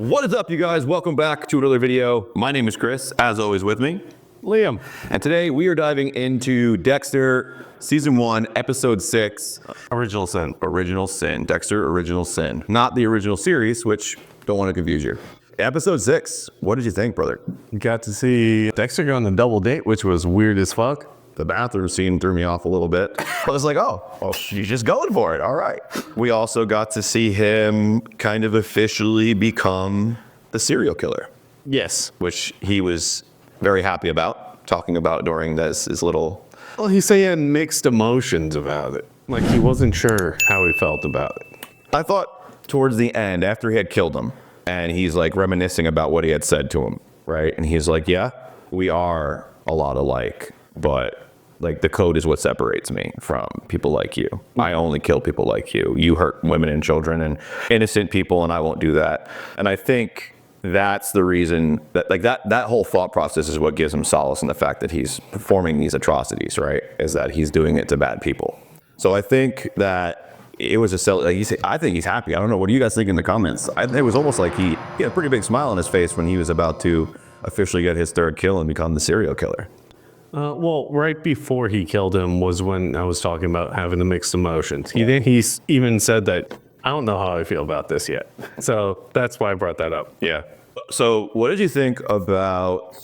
What is up, you guys? Welcome back to another video. My name is Chris, as always with me, Liam. and today we are diving into Dexter Season 1, Episode 6. Original Sin. Original Sin. Dexter Original Sin. Not the original series, which don't want to confuse you. Episode 6. What did you think, brother? Got to see Dexter go on a double date, which was weird as fuck. The bathroom scene threw me off a little bit. I was like, oh, well, she's just going for it. All right. We also got to see him kind of officially become the serial killer, Yes. which he was very happy about, talking about during his little... Well, he said he had mixed emotions about it. Like he wasn't sure how he felt about it. I thought towards the end, after he had killed him, and he's like reminiscing about what he had said to him, right? And he's like, yeah, we are a lot alike, but like the code is what separates me from people like you. I only kill people like you. You hurt women and children and innocent people, and I won't do that. And I think that's the reason that like that whole thought process is what gives him solace in the fact that he's performing these atrocities, right? Is that he's doing it to bad people. So I think that it was I think he's happy. I don't know. What do you guys think in the comments? It was almost like he had a pretty big smile on his face when he was about to officially get his third kill and become the serial killer. Well, right before he killed him was when I was talking about having the mixed emotions. He even said that, I don't know how I feel about this yet. So that's why I brought that up. Yeah. So what did you think about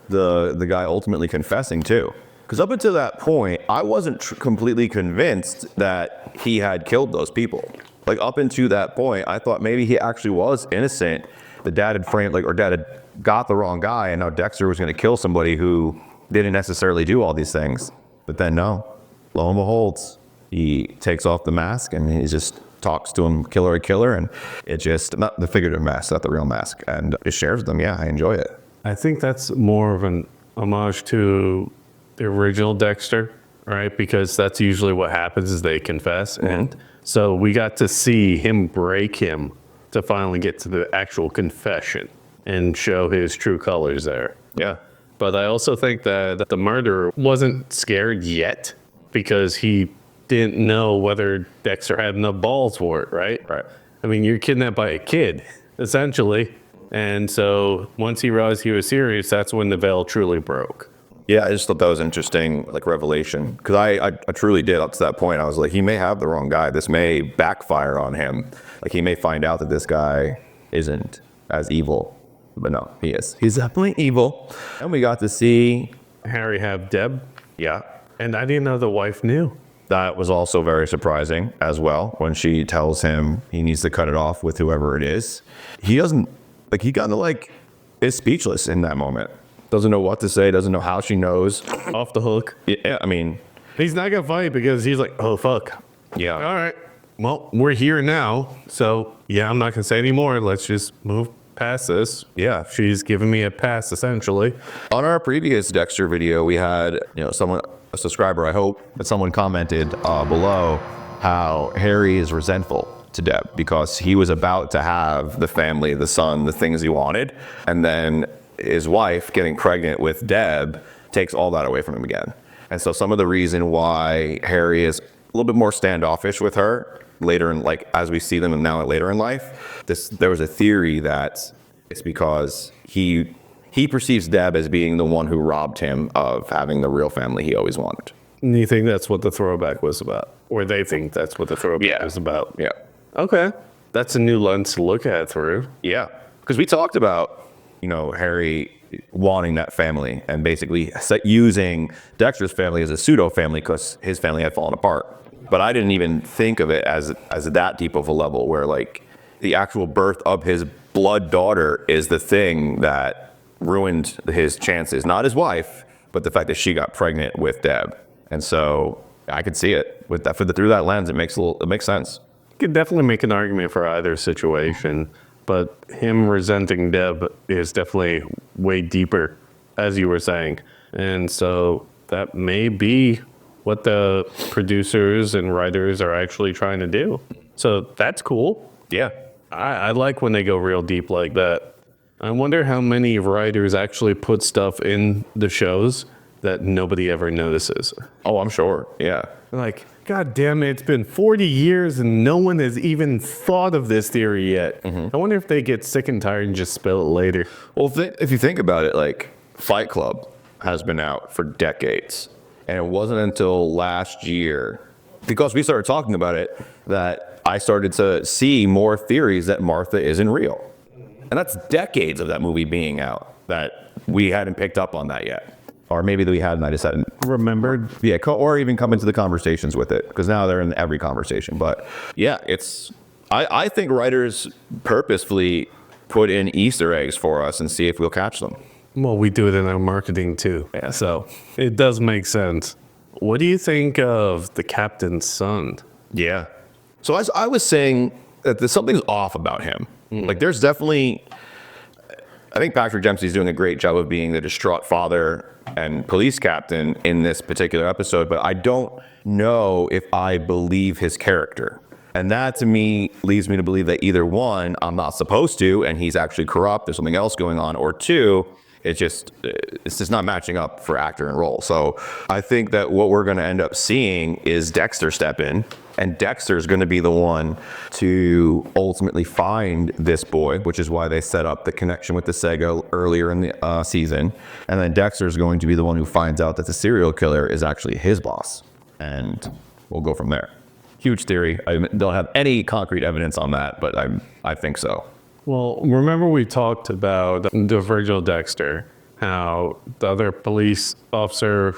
the guy ultimately confessing too? Because up until that point, I wasn't completely convinced that he had killed those people. Like up until that point, I thought maybe he actually was innocent. The dad had got the wrong guy, and now Dexter was going to kill somebody who didn't necessarily do all these things. But then no, lo and behold, he takes off the mask and he just talks to him, killer or killer, and it just, not the figurative mask, not the real mask, and just shares them. Yeah, I enjoy it. I think that's more of an homage to the original Dexter, right? Because that's usually what happens is they confess. And so we got to see him break him to finally get to the actual confession and show his true colors there. Yeah. But I also think that the murderer wasn't scared yet because he didn't know whether Dexter had enough balls for it, right? Right. I mean, you're kidnapped by a kid, essentially. And so once he realized he was serious, that's when the veil truly broke. Yeah, I just thought that was interesting, like revelation, because I truly did up to that point. I was like, he may have the wrong guy. This may backfire on him. Like he may find out that this guy isn't as evil. But no, he is. He's definitely evil. And we got to see Harry have Deb, yeah. and I didn't know the wife knew. That was also very surprising as well when she tells him he needs to cut it off with whoever it is. He doesn't, like, he kind of like is speechless in that moment. Doesn't know what to say, doesn't know how she knows. Off the hook. Yeah, I mean, He's not going to fight because he's like, oh, fuck. yeah. All right. Well, we're here now. So, yeah, I'm not going to say any more. Let's just move past this. Yeah. She's giving me a pass, essentially. On our previous Dexter video, we had, a subscriber, I hope, that someone commented below how Harry is resentful to Deb because he was about to have the family, the son, the things he wanted. And then his wife getting pregnant with Deb takes all that away from him again. And so some of the reason why Harry is a little bit more standoffish with her later in, like, as we see them now later in life, there was a theory that it's because he perceives Deb as being the one who robbed him of having the real family he always wanted. And you think that's what the throwback was about? Or they think that's what the throwback is about? Yeah. Okay. That's a new lens to look at it through. Yeah. Because we talked about, Harry wanting that family and basically using Dexter's family as a pseudo family because his family had fallen apart. But I didn't even think of it as that deep of a level where like the actual birth of his blood daughter is the thing that ruined his chances, not his wife, but the fact that she got pregnant with Deb. And so I could see it with that through that lens. It makes sense. You could definitely make an argument for either situation, but him resenting Deb is definitely way deeper, as you were saying. And so that may be what the producers and writers are actually trying to do. So that's cool. Yeah. I like when they go real deep like that. I wonder how many writers actually put stuff in the shows that nobody ever notices. Oh, I'm sure. Yeah. Like, God damn it, it's been 40 years and no one has even thought of this theory yet. I wonder if they get sick and tired and just spill it later. Well, if you think about it, like Fight Club has been out for decades. And it wasn't until last year, because we started talking about it, that I started to see more theories that Martha isn't real. And that's decades of that movie being out that we hadn't picked up on that yet. Or maybe that we had and I just hadn't Remembered? Yeah, or even come into the conversations with it, because now they're in every conversation. But yeah, I think writers purposefully put in Easter eggs for us and see if we'll catch them. Well, we do it in our marketing too. Yeah. So it does make sense. What do you think of the captain's son? Yeah. So as I was saying, that there's something's off about him. Like there's definitely, I think Patrick Dempsey's doing a great job of being the distraught father and police captain in this particular episode, but I don't know if I believe his character. And that to me leads me to believe that either one, I'm not supposed to, and he's actually corrupt, there's something else going on, or two, it's just not matching up for actor and role. So I think that what we're going to end up seeing is Dexter step in, and Dexter's going to be the one to ultimately find this boy, which is why they set up the connection with the Sega earlier in the season. And then Dexter's going to be the one who finds out that the serial killer is actually his boss. And we'll go from there. Huge theory. I don't have any concrete evidence on that, but I think so. Well, remember we talked about the original Dexter, how the other police officer,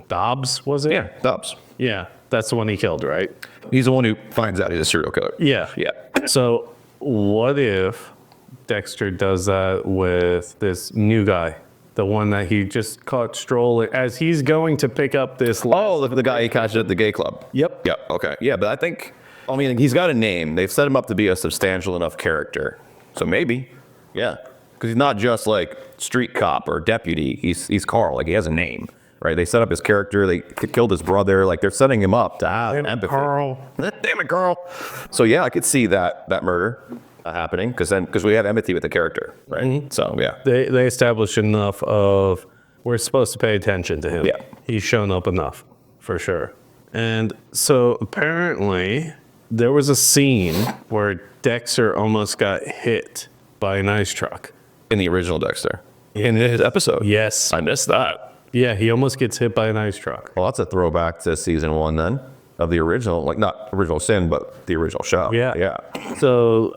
Dobbs, was it? Yeah, Dobbs. Yeah, that's the one he killed, right? He's the one who finds out he's a serial killer. Yeah. Yeah. So what if Dexter does that with this new guy? The one that he just caught strolling as he's going to pick up this. Oh, the guy he catches at the gay club. Yep. Yep. Okay. Yeah, but I mean, he's got a name. They've set him up to be a substantial enough character. So maybe, yeah. Because he's not just like street cop or deputy. He's Carl. Like he has a name, right? They set up his character. They killed his brother. Like they're setting him up to have empathy. Carl. Damn it, Carl. So yeah, I could see that murder happening because we have empathy with the character, right? Mm-hmm. So yeah, they established enough of we're supposed to pay attention to him. Yeah, he's shown up enough for sure. And so apparently there was a scene where Dexter almost got hit by an ice truck in the original Dexter. In his episode. Yes, I missed that. Yeah, he almost gets hit by an ice truck. Well, that's a throwback to season 1 then of the original, like not original sin, but the original show. Yeah. Yeah. So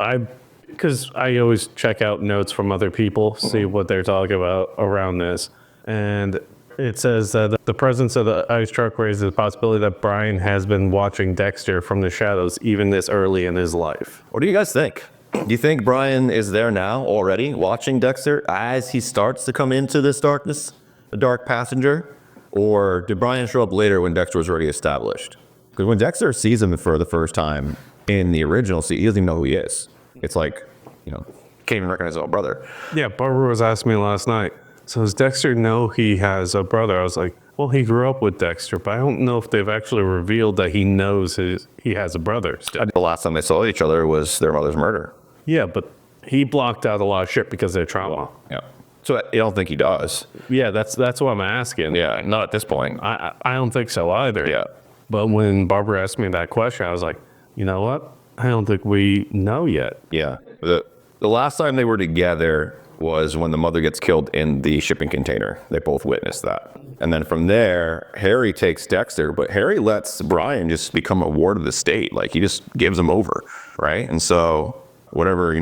because I always check out notes from other people, see what they're talking about around this. And it says that the presence of the ice truck raises the possibility that Brian has been watching Dexter from the shadows even this early in his life. What do you guys think? Do you think Brian is there now already watching Dexter as he starts to come into this darkness, the dark passenger? Or did Brian show up later when Dexter was already established? Because when Dexter sees him for the first time in the original, he doesn't even know who he is. It's like, can't even recognize his own brother. Yeah, Barbara was asking me last night, so does Dexter know he has a brother? I was like, well, he grew up with Dexter, but I don't know if they've actually revealed that he knows he has a brother still. The last time they saw each other was their mother's murder. Yeah, but he blocked out a lot of shit because of their trauma. Yeah. So I don't think he does. Yeah, that's what I'm asking. Yeah, not at this point. I don't think so either. Yeah. But when Barbara asked me that question, I was like, you know what? I don't think we know yet. Yeah. The last time they were together was when the mother gets killed in the shipping container. They both witnessed that. And then from there, Harry takes Dexter, but Harry lets Brian just become a ward of the state. Like he just gives him over, right? And so whatever,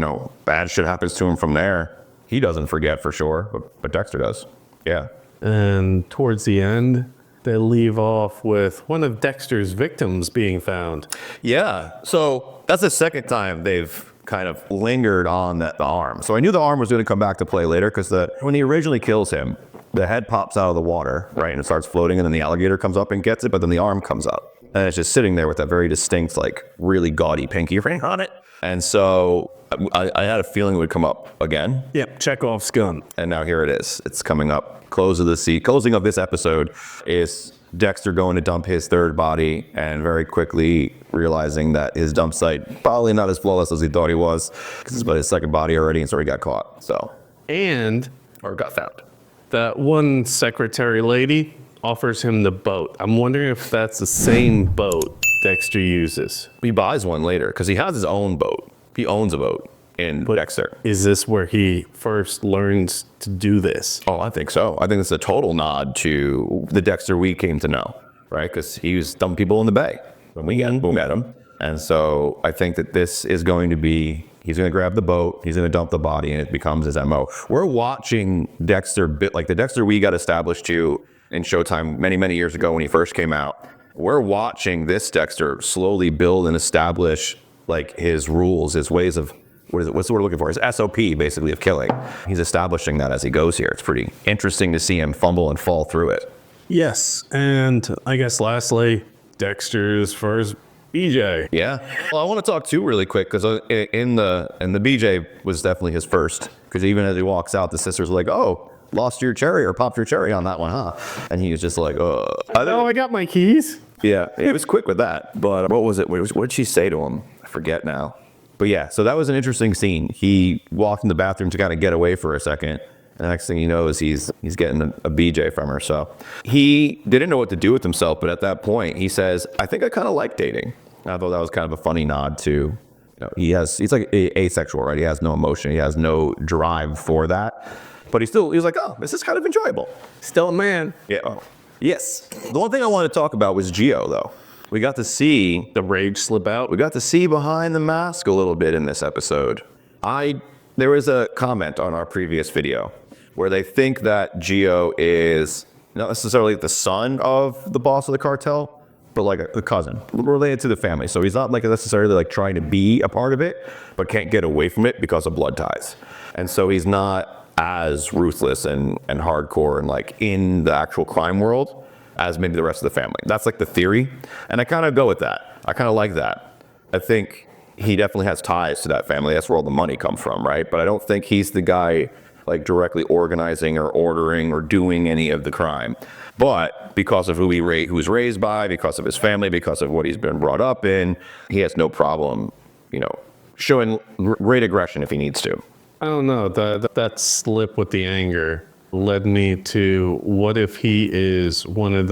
bad shit happens to him from there, he doesn't forget for sure, but Dexter does. Yeah. And towards the end, they leave off with one of Dexter's victims being found. Yeah. So that's the second time they've kind of lingered on the arm. So I knew the arm was going to come back to play later because when he originally kills him, the head pops out of the water, right? And it starts floating and then the alligator comes up and gets it, but then the arm comes up. And it's just sitting there with that very distinct, like really gaudy pinky ring on it. And so I had a feeling it would come up again. Yep, Chekhov's gun. And now here it is. It's coming up. Closing of this episode is Dexter going to dump his third body and very quickly realizing that his dump site probably not as flawless as he thought he was because it's about his second body already and so he got caught. Or got found. That one secretary lady offers him the boat. I'm wondering if that's the same boat Dexter uses. He buys one later because he has his own boat. He owns a boat in Dexter. Is this where he first learns to do this? Oh, I think so. I think it's a total nod to the Dexter we came to know, right? Because he was dumping people in the bay when we met him. And so I think that this is going to be, he's going to grab the boat, he's going to dump the body, and it becomes his MO. We're watching Dexter, like the Dexter we got established to in Showtime many, many years ago when he first came out. We're watching this Dexter slowly build and establish like his rules, his ways of, what's the word we're looking for? His SOP, basically, of killing. He's establishing that as he goes here. It's pretty interesting to see him fumble and fall through it. Yes, and I guess lastly, Dexter's first BJ. Yeah. Well, I want to talk too really quick because in the BJ was definitely his first, because even as he walks out, the sister's like, "Oh, lost your cherry or popped your cherry on that one, huh?" And he was just like, I got my keys." Yeah, it was quick with that. But what was it? What did she say to him? I forget now. But yeah, so that was an interesting scene. He walked in the bathroom to kind of get away for a second. And the next thing he knows, he's getting a BJ from her. So he didn't know what to do with himself. But at that point, he says, "I think I kind of like dating." I thought that was kind of a funny nod to, you know, he's like asexual, right? He has no emotion. He has no drive for that. But he's like, "Oh, this is kind of enjoyable." Still a man. Yeah. Oh. Yes. The one thing I wanted to talk about was Gio, though. We got to see The rage slip out. we got to see behind the mask a little bit in this episode. There was a comment on our previous video where they think that Gio is not necessarily the son of the boss of the cartel, but like a cousin related to the family. So he's not like necessarily like trying to be a part of it, but can't get away from it because of blood ties. And so he's not as ruthless and hardcore and like in the actual crime world as maybe the rest of the family. That's like the theory. And I kind of go with that. I kind of like that. I think he definitely has ties to that family. That's where all the money comes from, right? But I don't think he's the guy like directly organizing or ordering or doing any of the crime. But because of who he was raised by, because of his family, because of what he's been brought up in, he has no problem, you know, showing great aggression if he needs to. I don't know. That slip with the anger led me to, what if he is one of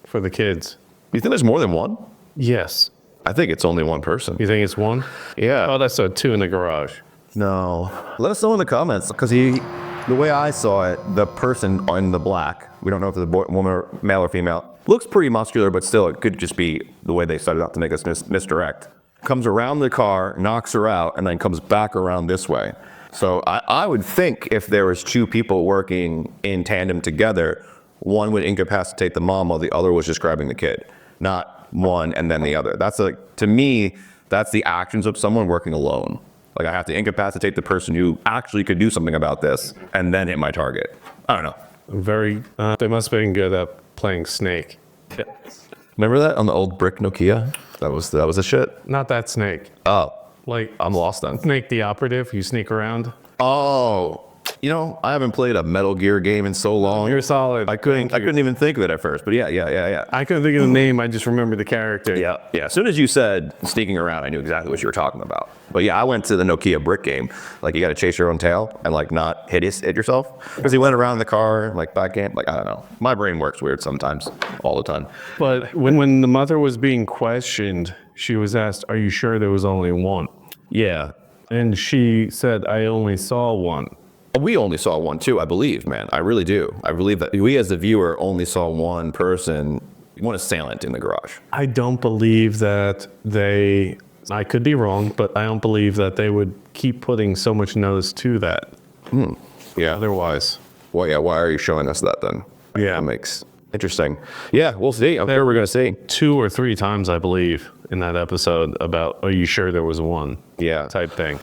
for the kids? You think there's more than one? Yes. I think it's only one person. You think it's one? Yeah. Oh, that's a two in the garage. No. Let us know in the comments, because the way I saw it, the person in the black, we don't know if it's a woman or male or female, looks pretty muscular, but still it could just be the way they started out to make us misdirect. Comes around the car, knocks her out, and then comes back around this way. So I would think if there was two people working in tandem together, one would incapacitate the mom while the other was just grabbing the kid, not one and then the other. That's like, to me, that's the actions of someone working alone. Like I have to incapacitate the person who actually could do something about this and then hit my target. I don't know. They must have been good at playing Snake. Yeah. Remember that on the old brick Nokia? That was the shit. Not that Snake. Oh, Like, I'm lost then. Snake the operative, you sneak around. Oh, you know, I haven't played a Metal Gear game in so long. You're solid. I couldn't even think of it at first, but yeah. I couldn't think of the name, I just remember the character. Yeah. As soon as you said sneaking around, I knew exactly what you were talking about. But yeah, I went to the Nokia brick game. Like you got to chase your own tail and like not hit yourself. Because he went around the car, like back in, like I don't know. My brain works weird sometimes, all the time. But when the mother was being questioned, she was asked, "Are you sure there was only one?" Yeah. And she said, "I only saw one." We only saw one too, I believe, man. I really do. I believe that we as the viewer only saw one person, one assailant in the garage. I don't believe that I could be wrong, but I don't believe that they would keep putting so much nose to that. Yeah. Otherwise. Well, yeah, why are you showing us that then? Yeah. That makes interesting. Yeah, we'll see. I'm sure we're going to see. 2 or 3 times, I believe, in that episode about, "Are you sure there was one?" Yeah. type thing.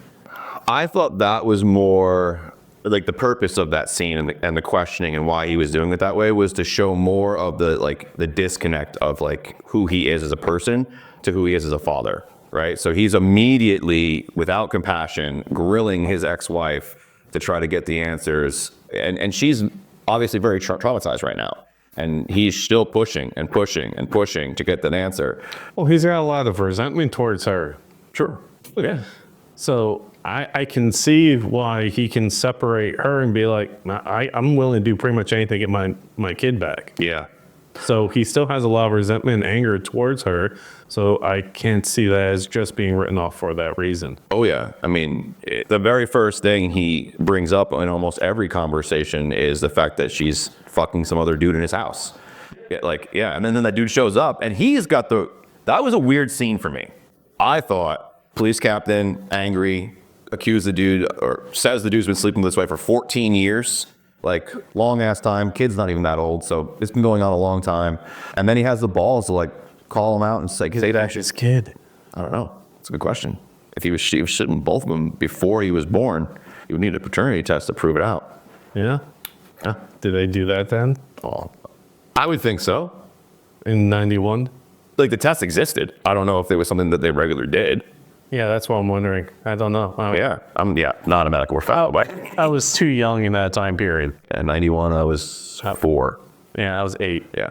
I thought that was more like the purpose of that scene and the questioning and why he was doing it that way was to show more of the disconnect of like who he is as a person to who he is as a father, right? So he's immediately, without compassion, grilling his ex-wife to try to get the answers. And she's obviously very traumatized right now. And he's still pushing and pushing and pushing to get that answer. Well, he's got a lot of resentment towards her. Sure. Yeah. So I can see why he can separate her and be like, I'm willing to do pretty much anything to get my kid back. Yeah. So he still has a lot of resentment and anger towards her. So I can't see that as just being written off for that reason. Oh, yeah. I mean, the very first thing he brings up in almost every conversation is the fact that she's fucking some other dude in his house. Yeah. And then that dude shows up and he's got that was a weird scene for me. I thought police captain, angry, accused the dude or says the dude's been sleeping this way for 14 years. Like, long ass time. Kid's not even that old, so it's been going on a long time. And then he has the balls to, like, call him out and say that His kid. I don't know. It's a good question. If he was shitting both of them before he was born, he would need a paternity test to prove it out. Yeah. Did they do that then? Oh, I would think so. In 91? Like, the test existed. I don't know if it was something that they regularly did. Yeah, that's what I'm wondering. I don't know. I'm not a medical professional, but I was too young in that time period. in 91, I was 4. Yeah, I was 8. Yeah.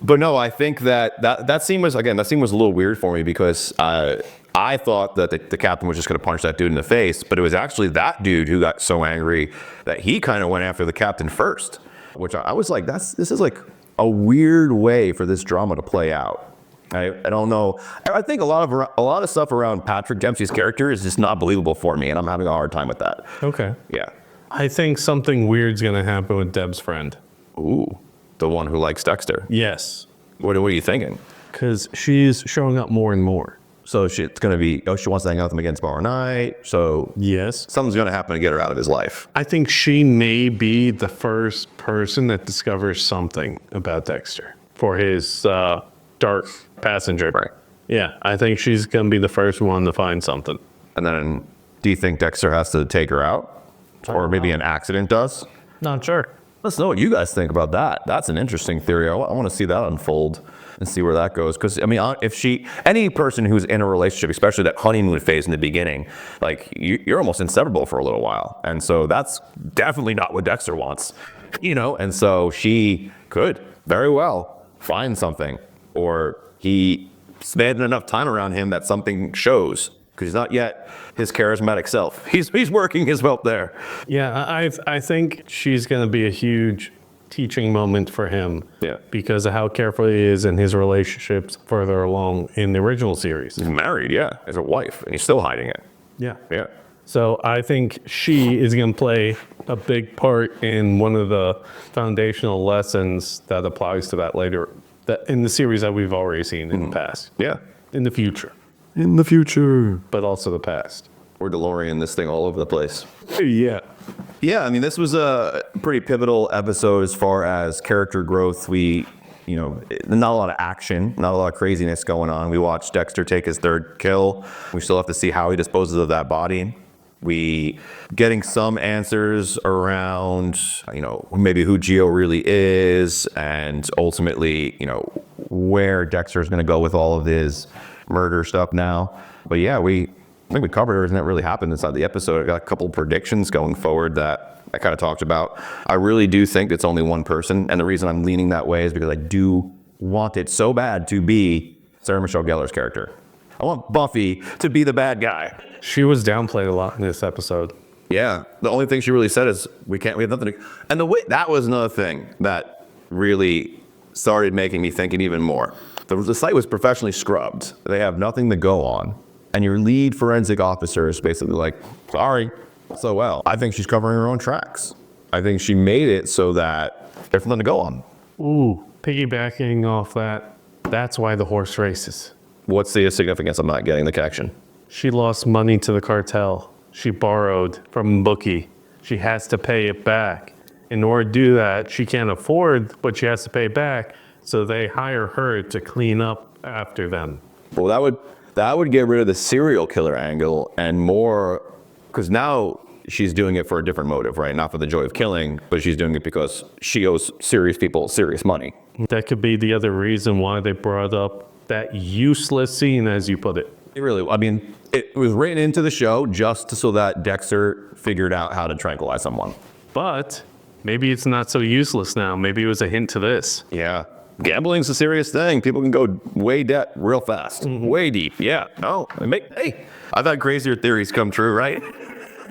But no, I think that scene was a little weird for me because I thought that the captain was just going to punch that dude in the face, but it was actually that dude who got so angry that he kind of went after the captain first, which I was like, this is like a weird way for this drama to play out. I don't know. I think a lot of stuff around Patrick Dempsey's character is just not believable for me, and I'm having a hard time with that. Okay. Yeah. I think something weird's going to happen with Deb's friend. Ooh, the one who likes Dexter. Yes. What are you thinking? Because she's showing up more and more. So it's going to be, she wants to hang out with him again tomorrow night. So Yes. something's going to happen to get her out of his life. I think she may be the first person that discovers something about Dexter for his dark passenger. Right. Yeah, I think she's going to be the first one to find something. And then do you think Dexter has to take her out? Or maybe an accident does? Not sure. Let's know what you guys think about that. That's an interesting theory. I want to see that unfold and see where that goes. Because, I mean, if any person who's in a relationship, especially that honeymoon phase in the beginning, like, you're almost inseparable for a little while. And so that's definitely not what Dexter wants, And so she could very well find something. Or he spent enough time around him that something shows. Because he's not yet his charismatic self. He's working his way up there. Yeah, I think she's going to be a huge teaching moment for him. Yeah. Because of how careful he is in his relationships further along in the original series. He's married, yeah. Has a wife, and he's still hiding it. Yeah. Yeah. So I think she is going to play a big part in one of the foundational lessons that applies to that later, that in the series that we've already seen in the past. Yeah. In the future. In the future. But also the past. We're DeLorean this thing all over the place. Yeah. Yeah, I mean, this was a pretty pivotal episode as far as character growth. Not a lot of action, not a lot of craziness going on. We watched Dexter take his 3rd kill. We still have to see how he disposes of that body. We getting some answers around, maybe who Gio really is, and ultimately, where Dexter is going to go with all of his murder stuff now. But yeah, I think we covered everything that really happened inside the episode. I got a couple of predictions going forward that I kind of talked about. I really do think it's only one person, and the reason I'm leaning that way is because I do want it so bad to be Sarah Michelle Gellar's character. I want Buffy to be the bad guy. She was downplayed a lot in this episode. Yeah, the only thing she really said is we have nothing to, and that was another thing that really started making me thinking even more. The site was professionally scrubbed. They have nothing to go on. And your lead forensic officer is basically like, sorry. So, well, I think she's covering her own tracks. I think she made it so that there's nothing to go on. Ooh, piggybacking off that, that's why the horse races. What's the significance of not getting the connection? She lost money to the cartel. She borrowed from a bookie. She has to pay it back. In order to do that, she can't afford what she has to pay back, so they hire her to clean up after them. Well, that would get rid of the serial killer angle and more, because now she's doing it for a different motive, right? Not for the joy of killing, but she's doing it because she owes serious people serious money. That could be the other reason why they brought up that useless scene, as you put it. It was written into the show just so that Dexter figured out how to tranquilize someone. But maybe it's not so useless now. Maybe it was a hint to this. Yeah. Gambling's a serious thing. People can go way debt real fast. Way deep. Yeah. No. I've had crazier theories come true, right?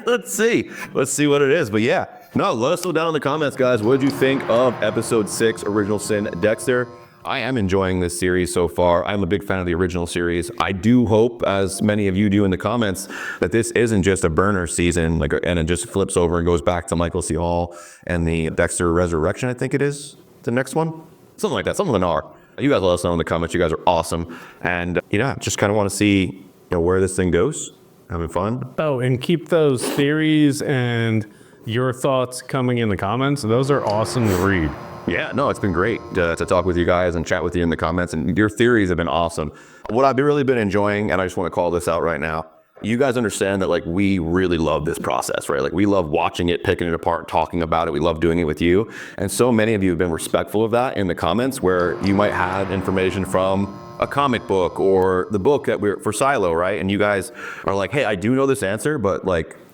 Let's see what it is. But yeah, No, let us know down in the comments, guys. What did you think of episode 6, Original Sin, Dexter? I am enjoying this series so far. I'm a big fan of the original series. I do hope, as many of you do in the comments, that this isn't just a burner season, and it just flips over and goes back to Michael C. Hall and the Dexter Resurrection, I think it is, the next one. Something like that, something with an R. You guys let us know in the comments. You guys are awesome. And, just kind of want to see, where this thing goes. Having fun. Oh, and keep those theories and your thoughts coming in the comments. Those are awesome to read. Yeah, no, it's been great to talk with you guys and chat with you in the comments, and your theories have been awesome. What I've really been enjoying, and I just want to call this out right now, you guys understand that we really love this process, right? We love watching it, picking it apart, talking about it. We love doing it with you. And so many of you have been respectful of that in the comments, where you might have information from a comic book or the book that we're for Silo, right? And you guys are like, hey, I do know this answer, but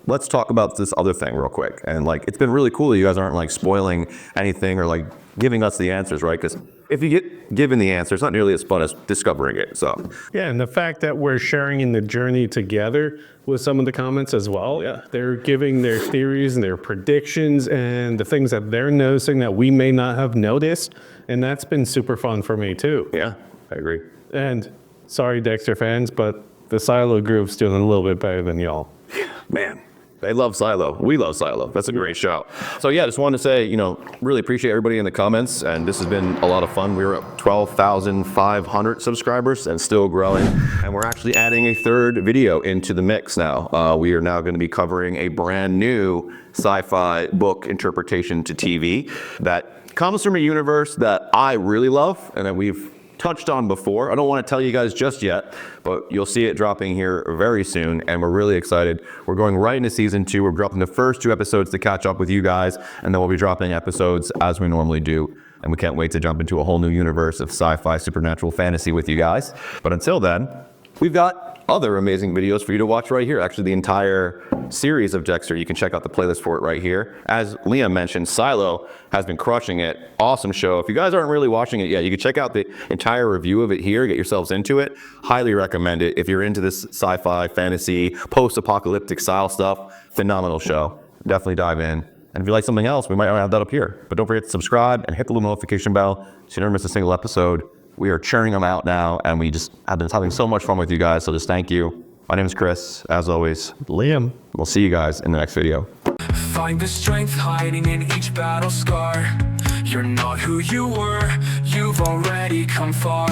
let's talk about this other thing real quick. And it's been really cool that you guys aren't spoiling anything or giving us the answers, right? Because if you get given the answer, it's not nearly as fun as discovering it. So yeah, and the fact that we're sharing in the journey together with some of the comments as well. Yeah, they're giving their theories and their predictions and the things that they're noticing that we may not have noticed, and that's been super fun for me too. Yeah, I agree. And sorry, Dexter fans, but the Silo group's doing a little bit better than y'all. Man, they love Silo. We love Silo. That's a great show. So yeah, just wanted to say, really appreciate everybody in the comments, and this has been a lot of fun. We were at 12,500 subscribers and still growing, and we're actually adding a third video into the mix now. We are now going to be covering a brand new sci-fi book interpretation to TV that comes from a universe that I really love and that we've touched on before. I don't want to tell you guys just yet, but you'll see it dropping here very soon, and we're really excited. We're going right into season 2. We're dropping the first 2 episodes to catch up with you guys, and then we'll be dropping episodes as we normally do. And we can't wait to jump into a whole new universe of sci-fi supernatural fantasy with you guys. But until then, we've got other amazing videos for you to watch right here. Actually, the entire series of Dexter, you can check out the playlist for it right here. As Liam mentioned, Silo has been crushing it. Awesome show. If you guys aren't really watching it yet, you can check out the entire review of it here, get yourselves into it. Highly recommend it. If you're into this sci-fi, fantasy, post-apocalyptic style stuff, phenomenal show. Definitely dive in. And if you like something else, we might have that up here. But don't forget to subscribe and hit the little notification bell so you never miss a single episode. We are churning them out now, and we just have been having so much fun with you guys, so just thank you. My name is Chris, as always. Liam. We'll see you guys in the next video. Find the strength hiding in each battle scar. You're not who you were, you've already come far.